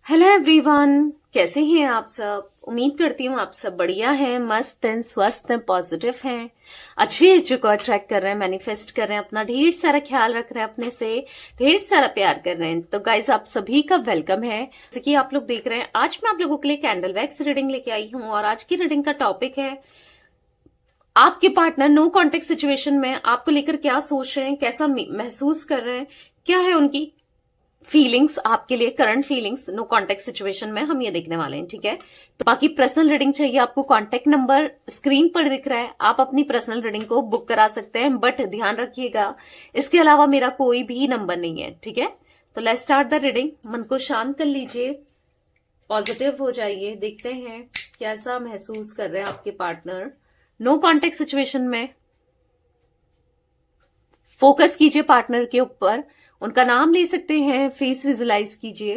Hello everyone, कैसे हैं आप सब। उम्मीद करती हूँ आप सब बढ़िया हैं, मस्त हैं, स्वस्थ हैं, पॉजिटिव हैं, अच्छी एनर्जी को अट्रैक्ट कर रहे हैं, मैनिफेस्ट कर रहे हैं, अपना ढेर सारा ख्याल रख रहे हैं, अपने से ढेर सारा प्यार कर रहे हैं। तो गाइज आप सभी का वेलकम है। जैसे कि आप लोग देख रहे हैं, आज मैं आप लोगों के लिए कैंडल वैक्स रीडिंग लेके आई हूँ और आज की रीडिंग का टॉपिक है आपके पार्टनर नो कॉन्टेक्ट सिचुएशन में आपको लेकर क्या सोच रहे हैं, कैसा महसूस कर रहे हैं, क्या है उनकी फीलिंग्स आपके लिए, current feelings no contact situation में हम ये देखने वाले हैं। ठीक है, तो बाकी पर्सनल रीडिंग चाहिए आपको, कॉन्टेक्ट नंबर स्क्रीन पर दिख रहा है, आप अपनी पर्सनल रीडिंग को बुक करा सकते हैं, बट ध्यान रखिएगा इसके अलावा मेरा कोई भी नंबर नहीं है। ठीक है, तो लेट्स स्टार्ट द रीडिंग। मन को शांत कर लीजिए, पॉजिटिव हो जाइए, देखते हैं कैसा महसूस कर रहे हैं आपके पार्टनर नो कॉन्टेक्ट सिचुएशन में। फोकस कीजिए पार्टनर के ऊपर, उनका नाम ले सकते हैं, फेस विजुलाइज कीजिए।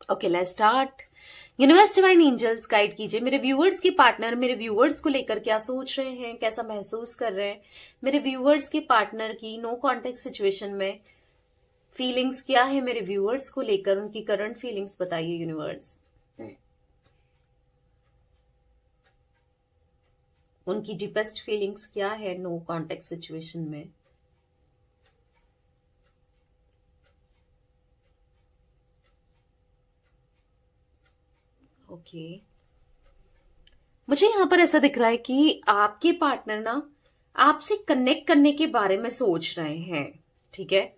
Okay, let's start. Universe divine angels guide कीजिए मेरे व्यूअर्स के पार्टनर मेरे व्यूअर्स को लेकर क्या सोच रहे हैं, कैसा महसूस कर रहे हैं। मेरे व्यूअर्स के पार्टनर की नो कॉन्टेक्ट सिचुएशन में फीलिंग्स क्या है, मेरे व्यूअर्स को लेकर उनकी करंट फीलिंग्स बताइए यूनिवर्स। उनकी डीपेस्ट फीलिंग्स क्या है नो कॉन्टेक्ट सिचुएशन में। ओके, मुझे यहां पर ऐसा दिख रहा है कि आपके पार्टनर ना आपसे कनेक्ट करने के बारे में सोच रहे हैं। ठीक है,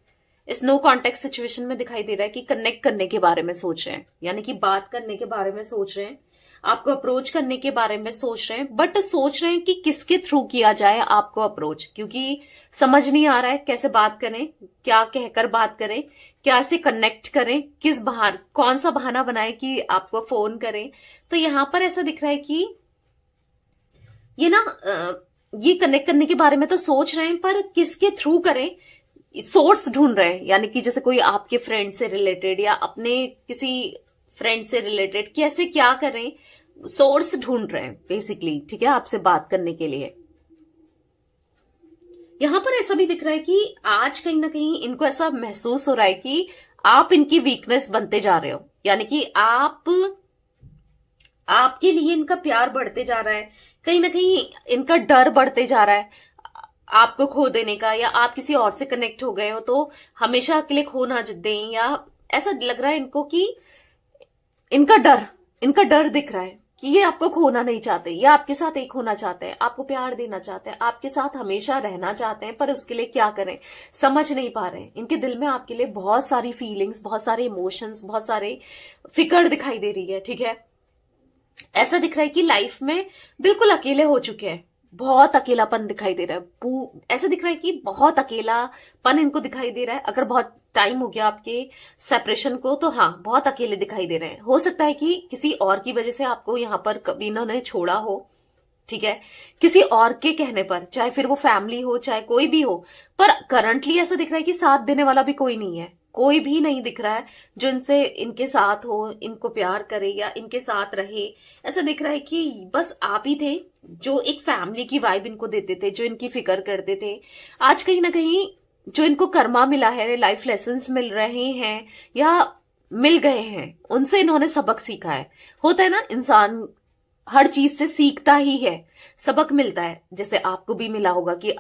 इस नो कॉन्टेक्ट सिचुएशन में दिखाई दे रहा है कि कनेक्ट करने के बारे में सोच रहे हैं, यानी कि बात करने के बारे में सोच रहे हैं, आपको अप्रोच करने के बारे में सोच रहे हैं, बट सोच रहे हैं कि किसके थ्रू किया जाए आपको अप्रोच, क्योंकि समझ नहीं आ रहा है कैसे बात करें, क्या कहकर बात करें, कैसे कनेक्ट करें, किस बहाना, कौन सा बहाना बनाए कि आपको फोन करें। तो यहां पर ऐसा दिख रहा है कि ये ना ये कनेक्ट करने के बारे में तो सोच रहे हैं, पर किसके थ्रू करें सोर्स ढूंढ रहे हैं, यानी कि जैसे कोई आपके फ्रेंड से रिलेटेड या अपने किसी फ्रेंड से रिलेटेड कैसे क्या करें, सोर्स ढूंढ रहे हैं बेसिकली। ठीक है, आपसे बात करने के लिए यहां पर ऐसा भी दिख रहा है कि आज कहीं ना कहीं इनको ऐसा महसूस हो रहा है कि आप इनकी वीकनेस बनते जा रहे हो, यानी कि आपके लिए इनका प्यार बढ़ते जा रहा है, कहीं ना कहीं इनका डर बढ़ते जा रहा है आपको खो देने का, या आप किसी और से कनेक्ट हो गए हो तो हमेशा के लिए खो ना दें, या ऐसा लग रहा है इनको कि इनका डर दिख रहा है कि ये आपको खोना नहीं चाहते, ये आपके साथ एक होना चाहते हैं, आपको प्यार देना चाहते हैं, आपके साथ हमेशा रहना चाहते हैं, पर उसके लिए क्या करें समझ नहीं पा रहे हैं। इनके दिल में आपके लिए बहुत सारी फीलिंग्स, बहुत सारे इमोशंस, बहुत सारे फिक्र दिखाई दे रही है। ठीक है, ऐसा दिख रहा है कि लाइफ में बिल्कुल अकेले हो चुके हैं, बहुत अकेलापन दिखाई दे रहा है, ऐसा दिख रहा है कि बहुत अकेलापन इनको दिखाई दे रहा है। अगर बहुत टाइम हो गया आपके सेपरेशन को तो हाँ, बहुत अकेले दिखाई दे रहे हैं। हो सकता है कि किसी और की वजह से आपको यहां पर कभी इन्होंने छोड़ा हो। ठीक है, किसी और के कहने पर, चाहे फिर वो फैमिली हो चाहे कोई भी हो, पर करंटली ऐसा दिख रहा है कि साथ देने वाला भी कोई नहीं है, कोई भी नहीं दिख रहा है जो इनसे इनके साथ हो, इनको प्यार करे या इनके साथ रहे। ऐसा दिख रहा है कि बस आप ही थे जो एक फैमिली की वाइब इनको देते थे, जो इनकी फिक्र करते थे। आज कहीं ना कहीं जो इनको कर्मा मिला है, लाइफ लेसन्स मिल रहे हैं या मिल गए हैं, उनसे इन्होंने सबक सीखा है। होता है ना, इंसान हर चीज से सीखता ही है, सबक मिलता है। जैसे आपको भी मिला होगा कि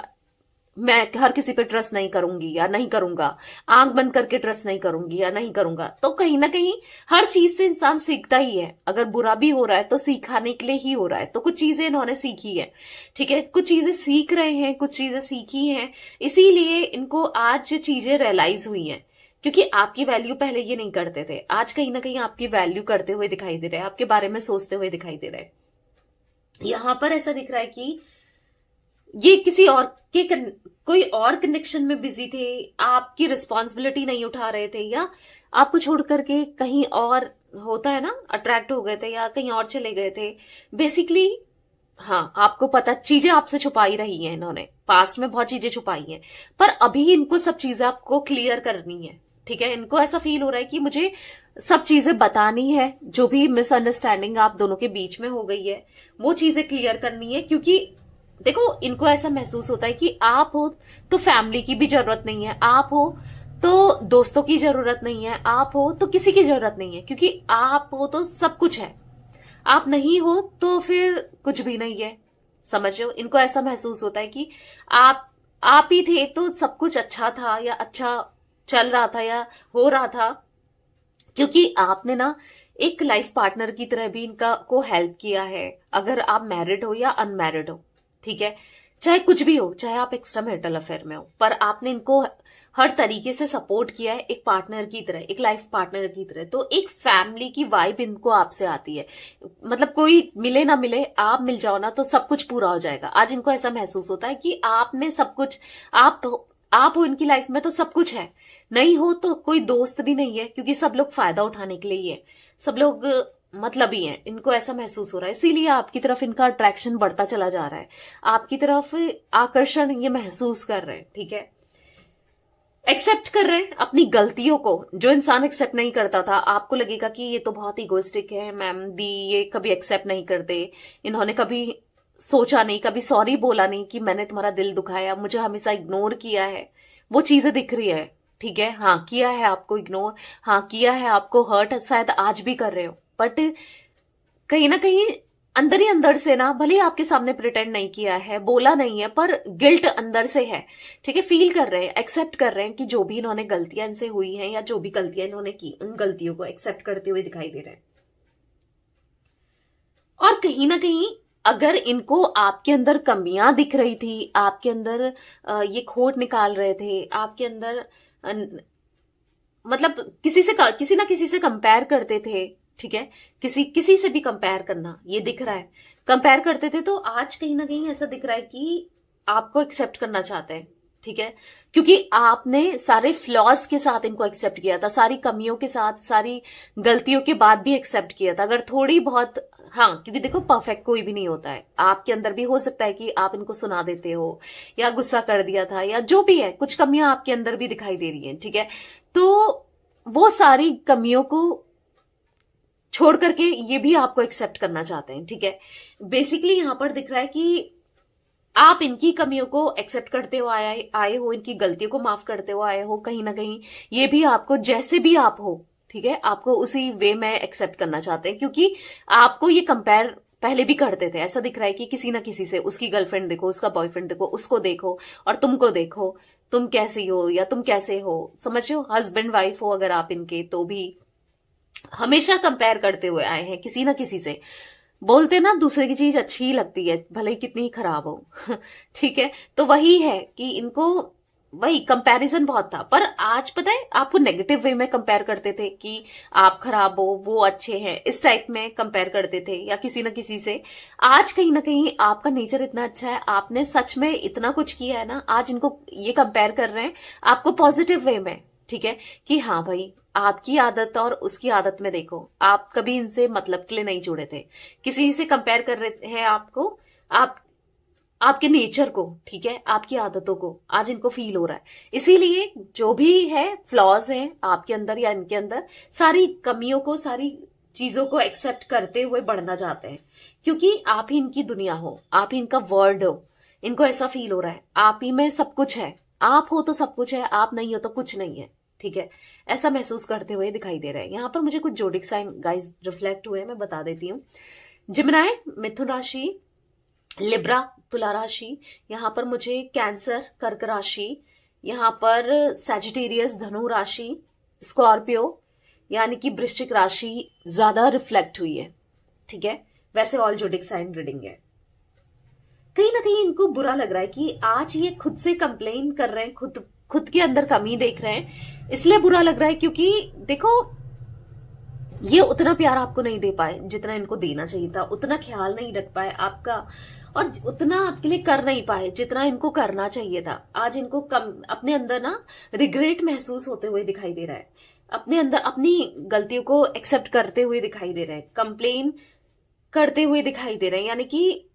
मैं हर किसी पे ट्रस्ट नहीं करूंगी या नहीं करूंगा, आंख बंद करके ट्रस्ट नहीं करूंगी या नहीं करूंगा, तो कहीं ना कहीं हर चीज से इंसान सीखता ही है। अगर बुरा भी हो रहा है तो सिखाने के लिए ही हो रहा है, तो कुछ चीजें इन्होंने सीखी है। ठीक है, कुछ चीजें सीख रहे हैं, कुछ चीजें सीखी हैं, इसीलिए इनको आज चीजें रियलाइज हुई हैं, क्योंकि आपकी वैल्यू पहले ये नहीं करते थे, आज कहीं ना कहीं आपकी वैल्यू करते हुए दिखाई दे रहे हैं, आपके बारे में सोचते हुए दिखाई दे रहे हैं। यहां पर ऐसा दिख रहा है कि ये किसी और के कोई और कनेक्शन में बिजी थे, आपकी रिस्पॉन्सिबिलिटी नहीं उठा रहे थे, या आपको छोड़ करके कहीं और, होता है ना, अट्रैक्ट हो गए थे या कहीं और चले गए थे बेसिकली। हाँ, आपको पता, चीजें आपसे छुपाई रही हैं इन्होंने, पास्ट में बहुत चीजें छुपाई हैं, पर अभी इनको सब चीजें आपको क्लियर करनी है। ठीक है, इनको ऐसा फील हो रहा है कि मुझे सब चीजें बतानी है, जो भी मिसअंडरस्टैंडिंग आप दोनों के बीच में हो गई है वो चीजें क्लियर करनी है। क्योंकि देखो, इनको ऐसा महसूस होता है कि आप हो तो फैमिली की भी जरूरत नहीं है, आप हो तो दोस्तों की जरूरत नहीं है, आप हो तो किसी की जरूरत नहीं है, क्योंकि आप हो तो सब कुछ है, आप नहीं हो तो फिर कुछ भी नहीं है। समझ रहे हो? इनको ऐसा महसूस होता है कि आप ही थे तो सब कुछ अच्छा था या अच्छा चल रहा था या हो रहा था, क्योंकि आपने ना एक लाइफ पार्टनर की तरह भी इनका को हेल्प किया है। अगर आप मैरिड हो या अनमैरिड हो, ठीक है, चाहे कुछ भी हो, चाहे आप एक्स्ट्रा मैरिटल अफेयर में हो, पर आपने इनको हर तरीके से सपोर्ट किया है, एक पार्टनर की तरह, एक लाइफ पार्टनर की तरह। तो एक फैमिली की वाइब इनको आपसे आती है। मतलब कोई मिले ना मिले, आप मिल जाओ ना तो सब कुछ पूरा हो जाएगा। आज इनको ऐसा महसूस होता है कि आपने सब कुछ, आप हो इनकी लाइफ में तो सब कुछ है, नहीं हो तो कोई दोस्त भी नहीं है, क्योंकि सब लोग फायदा उठाने के लिए ही है, सब लोग मतलब ही है। इनको ऐसा महसूस हो रहा है, इसीलिए आपकी तरफ इनका अट्रैक्शन बढ़ता चला जा रहा है, आपकी तरफ आकर्षण ये महसूस कर रहे हैं। ठीक है, एक्सेप्ट कर रहे हैं अपनी गलतियों को। जो इंसान एक्सेप्ट नहीं करता था, आपको लगेगा कि ये तो बहुत इगोइस्टिक है, मैम दी ये कभी एक्सेप्ट नहीं करते, इन्होंने कभी सोचा नहीं, कभी सॉरी बोला नहीं कि मैंने तुम्हारा दिल दुखाया, मुझे हमेशा इग्नोर किया है। वो चीजें दिख रही है, ठीक है, हाँ किया है आपको इग्नोर, हाँ किया है आपको हर्ट, शायद आज भी कर रहे हो, बट कहीं ना कहीं अंदर ही अंदर से ना, भले ही आपके सामने प्रिटेंड नहीं किया है, बोला नहीं है, पर गिल्ट अंदर से है। ठीक है, फील कर रहे हैं, एक्सेप्ट कर रहे हैं कि जो भी इन्होंने गलतियां इनसे हुई हैं या जो भी गलतियां इन्होंने की, उन गलतियों को एक्सेप्ट करते हुए दिखाई दे रहे हैं। और कहीं ना कहीं अगर इनको आपके अंदर कमियां दिख रही थी, आपके अंदर ये खोट निकाल रहे थे, आपके अंदर मतलब किसी ना किसी से कंपेयर करते थे, ठीक है, किसी से भी कंपेयर करना ये दिख रहा है, कंपेयर करते थे, तो आज कहीं ना कहीं ऐसा दिख रहा है कि आपको एक्सेप्ट करना चाहते हैं। ठीक है, क्योंकि आपने सारे फ्लॉज के साथ इनको एक्सेप्ट किया था, सारी कमियों के साथ, सारी गलतियों के बाद भी एक्सेप्ट किया था। अगर थोड़ी बहुत, हाँ, क्योंकि देखो परफेक्ट कोई भी नहीं होता है, आपके अंदर भी हो सकता है कि आप इनको सुना देते हो या गुस्सा कर दिया था या जो भी है, कुछ कमियां आपके अंदर भी दिखाई दे रही हैं। ठीक है, तो वो सारी कमियों को छोड़ करके ये भी आपको एक्सेप्ट करना चाहते हैं। ठीक है, बेसिकली यहां पर दिख रहा है कि आप इनकी कमियों को एक्सेप्ट करते हो आए हो, इनकी गलतियों को माफ करते हो आए हो, कहीं ना कहीं ये भी आपको जैसे भी आप हो, ठीक है, आपको उसी वे में एक्सेप्ट करना चाहते हैं, क्योंकि आपको ये कंपेयर पहले भी करते थे। ऐसा दिख रहा है कि किसी ना किसी से, उसकी गर्लफ्रेंड देखो, उसका बॉयफ्रेंड देखो, उसको देखो और तुमको देखो, तुम कैसी हो या तुम कैसे हो, समझ रहे हो, हस्बैंड वाइफ हो अगर आप इनके, तो भी हमेशा कंपेयर करते हुए आए हैं किसी ना किसी से। बोलते ना, दूसरे की चीज अच्छी ही लगती है भले ही कितनी ही खराब हो। ठीक है, तो वही है कि इनको वही कंपैरिजन बहुत था। पर आज पता है, आपको नेगेटिव वे में कंपेयर करते थे कि आप खराब हो, वो अच्छे हैं, इस टाइप में कंपेयर करते थे या किसी न किसी से। आज कहीं ना कहीं आपका नेचर इतना अच्छा है, आपने सच में इतना कुछ किया है ना, आज इनको ये कंपेयर कर रहे हैं आपको पॉजिटिव वे में। ठीक है, कि हाँ भाई, आपकी आदत और उसकी आदत में देखो, आप कभी इनसे मतलब के लिए नहीं जुड़े थे, किसी से कंपेयर कर रहे हैं आपको, आप आपके नेचर को, ठीक है, आपकी आदतों को आज इनको फील हो रहा है। इसीलिए जो भी है फ्लॉज हैं आपके अंदर या इनके अंदर, सारी कमियों को, सारी चीजों को एक्सेप्ट करते हुए बढ़ना चाहते हैं, क्योंकि आप ही इनकी दुनिया हो, आप ही इनका वर्ल्ड हो। इनको ऐसा फील हो रहा है आप ही में सब कुछ है, आप हो तो सब कुछ है, आप नहीं हो तो कुछ नहीं है। ठीक है, ऐसा महसूस करते हुए दिखाई दे रहा है। यहां पर मुझे कुछ जोडिक साइन गाइस रिफ्लेक्ट हुए, मैं बता देती हूँ। जिमिनाई मिथुन राशि, लिब्रा तुला राशि, यहां पर मुझे कैंसर कर्क राशि, यहां पर सैजिटेरियस धनु राशि, स्कॉर्पियो यानी कि वृश्चिक राशि ज्यादा रिफ्लेक्ट हुई है। ठीक है, वैसे ऑल जोडिक साइन रीडिंग है। कहीं ना कहीं इनको बुरा लग रहा है कि आज ये खुद से कंप्लेन कर रहे हैं, खुद के अंदर कमी देख रहे हैं, इसलिए बुरा लग रहा है, क्योंकि देखो ये उतना प्यार आपको नहीं दे पाए जितना इनको देना चाहिए था, उतना ख्याल नहीं रख पाए आपका, और उतना आपके लिए कर नहीं पाए जितना इनको करना चाहिए था। आज इनको अपने अंदर ना रिग्रेट महसूस होते हुए दिखाई दे रहा है, अपने अंदर अपनी गलतियों को एक्सेप्ट करते हुए दिखाई दे रहे हैं, कंप्लेन करते हुए दिखाई दे रहे हैं। यानी कि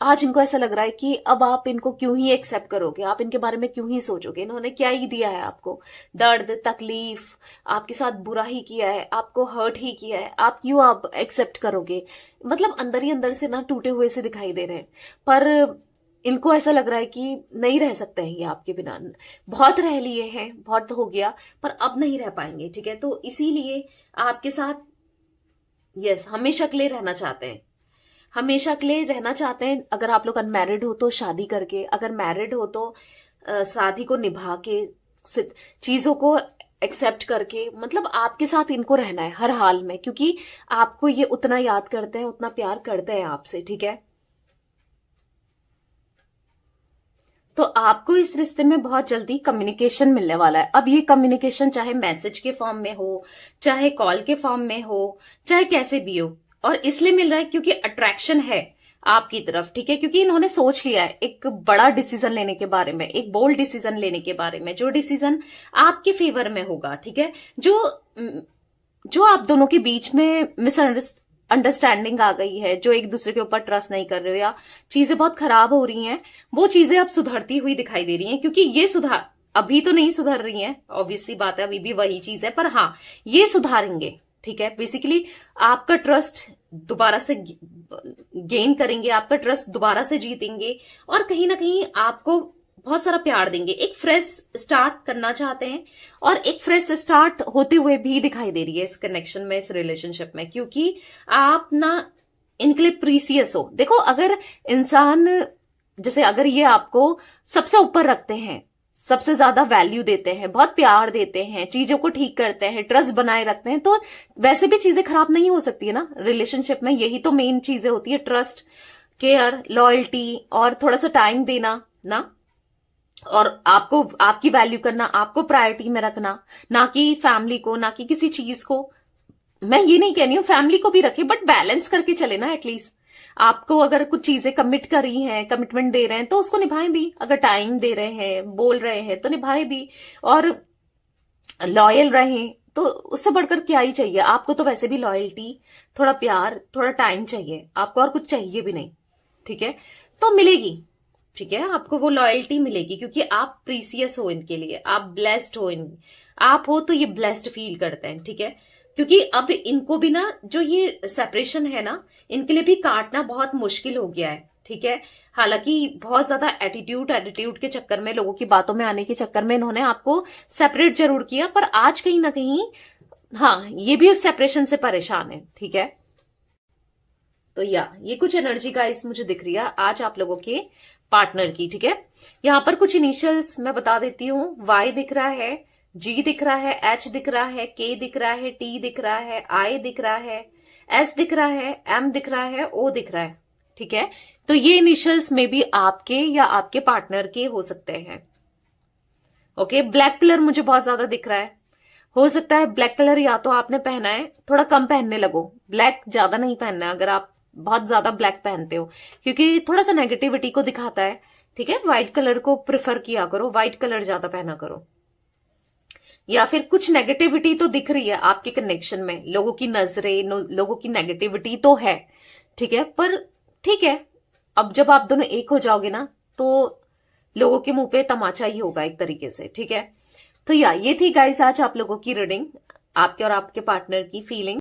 आज इनको ऐसा लग रहा है कि अब आप इनको क्यों ही एक्सेप्ट करोगे, आप इनके बारे में क्यों ही सोचोगे, इन्होंने क्या ही दिया है आपको, दर्द तकलीफ, आपके साथ बुरा ही किया है, आपको हर्ट ही किया है, आप क्यों एक्सेप्ट करोगे। मतलब अंदर ही अंदर से ना टूटे हुए से दिखाई दे रहे हैं। पर इनको ऐसा लग रहा है कि नहीं रह सकते हैं ये आपके बिना, बहुत रह लिए हैं, बहुत हो गया, पर अब नहीं रह पाएंगे, ठीक है। तो इसीलिए आपके साथ यस हमेशा के लिए रहना चाहते हैं, हमेशा के लिए रहना चाहते हैं। अगर आप लोग अनमैरिड हो तो शादी करके, अगर मैरिड हो तो शादी को निभा के, चीजों को एक्सेप्ट करके, मतलब आपके साथ इनको रहना है हर हाल में, क्योंकि आपको ये उतना याद करते हैं, उतना प्यार करते हैं आपसे, ठीक है। तो आपको इस रिश्ते में बहुत जल्दी कम्युनिकेशन मिलने वाला है। अब ये कम्युनिकेशन चाहे मैसेज के फॉर्म में हो, चाहे कॉल के फॉर्म में हो, चाहे कैसे भी हो, और इसलिए मिल रहा है क्योंकि अट्रैक्शन है आपकी तरफ, ठीक है। क्योंकि इन्होंने सोच लिया है एक बड़ा डिसीजन लेने के बारे में, एक बोल्ड डिसीजन लेने के बारे में, जो डिसीजन आपके फेवर में होगा, ठीक है। जो जो आप दोनों के बीच में मिसअंडरस्टैंडिंग आ गई है, जो एक दूसरे के ऊपर ट्रस्ट नहीं कर रहे हो, या चीजें बहुत खराब हो रही हैं, वो चीजें अब सुधरती हुई दिखाई दे रही हैं। क्योंकि ये सुधार अभी तो नहीं सुधर रही हैं, ऑब्वियसली बात है, अभी भी वही चीज है, पर हाँ ये सुधारेंगे, ठीक है। बेसिकली आपका ट्रस्ट दोबारा से गेन करेंगे, आपका ट्रस्ट दोबारा से जीतेंगे, और कहीं ना कहीं आपको बहुत सारा प्यार देंगे। एक फ्रेश स्टार्ट करना चाहते हैं, और एक फ्रेश स्टार्ट होते हुए भी दिखाई दे रही है इस कनेक्शन में, इस रिलेशनशिप में, क्योंकि आप ना इनके लिए प्रीसियस हो। देखो अगर इंसान, जैसे अगर ये आपको सबसे ऊपर रखते हैं, सबसे ज्यादा वैल्यू देते हैं, बहुत प्यार देते हैं, चीजों को ठीक करते हैं, ट्रस्ट बनाए रखते हैं, तो वैसे भी चीजें खराब नहीं हो सकती है ना रिलेशनशिप में। यही तो मेन चीजें होती है, ट्रस्ट, केयर, लॉयल्टी, और थोड़ा सा टाइम देना ना, और आपको आपकी वैल्यू करना, आपको प्रायोरिटी में रखना, ना कि फैमिली को, ना कि किसी चीज को। मैं ये नहीं कह रही हूं फैमिली को भी रखे, बट बैलेंस करके चले ना। एटलीस्ट आपको अगर कुछ चीजें कमिट करी हैं, कमिटमेंट दे रहे हैं, तो उसको निभाएं भी। अगर टाइम दे रहे हैं, बोल रहे हैं, तो निभाएं भी, और लॉयल रहें। तो उससे बढ़कर क्या ही चाहिए आपको? तो वैसे भी लॉयल्टी, थोड़ा प्यार, थोड़ा टाइम चाहिए आपको, और कुछ चाहिए भी नहीं, ठीक है। तो मिलेगी, ठीक है, आपको वो लॉयल्टी मिलेगी, क्योंकि आप प्रीसियस हो इनके लिए, आप ब्लेस्ड हो, आप हो तो ये ब्लेस्ड फील करते हैं, ठीक है। क्योंकि अब इनको भी ना, जो ये सेपरेशन है ना, इनके लिए भी काटना बहुत मुश्किल हो गया है, ठीक है। हालांकि बहुत ज्यादा एटीट्यूड के चक्कर में, लोगों की बातों में आने के चक्कर में इन्होंने आपको सेपरेट जरूर किया, पर आज कहीं ना कहीं हाँ ये भी उस सेपरेशन से परेशान है, ठीक है। तो ये कुछ एनर्जी गाइस मुझे दिख रही है आज आप लोगों के पार्टनर की, ठीक है। यहाँ पर कुछ इनिशियल्स मैं बता देती हूँ। वाई दिख रहा है, जी दिख रहा है, एच दिख रहा है, के दिख रहा है, टी दिख रहा है, आई दिख रहा है, एस दिख रहा है, एम दिख रहा है, ओ दिख रहा है, ठीक है। तो ये इनिशियल्स में भी आपके या आपके पार्टनर के हो सकते हैं। ओके, ब्लैक कलर मुझे बहुत ज्यादा दिख रहा है। हो सकता है ब्लैक कलर या तो आपने पहना है, थोड़ा कम पहनने लगो, ब्लैक ज्यादा नहीं पहनना है अगर आप बहुत ज्यादा ब्लैक पहनते हो, क्योंकि थोड़ा सा नेगेटिविटी को दिखाता है, ठीक है। व्हाइट कलर को प्रेफर किया करो, व्हाइट कलर ज्यादा पहना करो। या फिर कुछ नेगेटिविटी तो दिख रही है आपके कनेक्शन में, लोगों की नजरें, लोगों की नेगेटिविटी तो है, ठीक है। पर ठीक है, अब जब आप दोनों एक हो जाओगे ना, तो लोगों के मुंह पे तमाचा ही होगा एक तरीके से, ठीक है। तो ये थी गाइस आज आप लोगों की रीडिंग, आपके और आपके पार्टनर की फीलिंग।